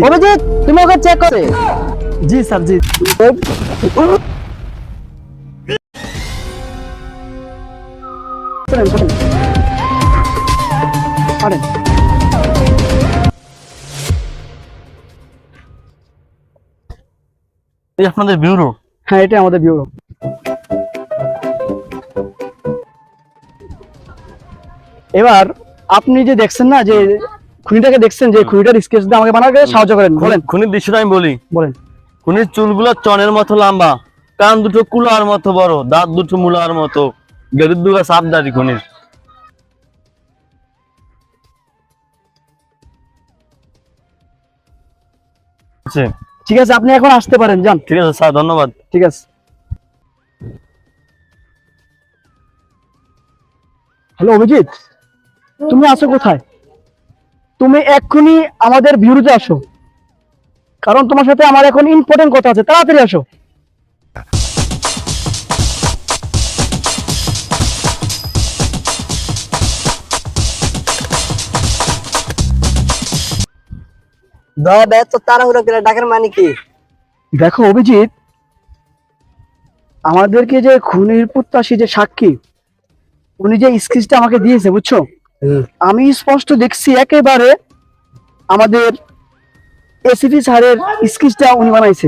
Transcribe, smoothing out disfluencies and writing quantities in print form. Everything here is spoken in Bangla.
অভিজিৎ তুমি ওকে চেক করে। জি স্যার জি। এই আপনাদের ব্যুরো? হ্যাঁ এটা আমাদের ব্যুরো। এবার আপনি যে দেখছেন না যে খুনিটাকে দেখছেন, যে খুনিটার স্কেচটা আমাকে বানাতে সাহায্য করেন, বলেন খুনির দৃশ্যটা আমি বলি। বলেন। খুনির চুলগুলো চনের মতো লম্বা, কান দুটো কুলার মতো বড়, দাঁত দুটো মূলার মতো, গেরুর দুগা সাপ দাড়ি খুনির। ঠিক আছে আপনি এখন আসতে পারেন, যান। ঠিক আছে স্যার, ধন্যবাদ। ঠিক আছে। হ্যালো অভিজিৎ, তুমি আছো কোথায়? তুমি এক্ষুনি আমাদের ব্যুরোতে আসো, কারণ তোমার সাথে আমার এখন ইম্পর্টেন্ট কথা আছে, তাড়াতাড়ি আসো। তো তাড়াহুড়ো করে ডাকের মানে কি? দেখো অভিজিৎ, আমাদেরকে যে খুনির প্রত্যাশী যে সাক্ষী, উনি যে স্কেচটা আমাকে দিয়েছে বুঝছো, আমি স্পষ্ট দেখছি একেবারে আমাদের এসিপি স্যারের স্কেচটা উনি বানাইছে।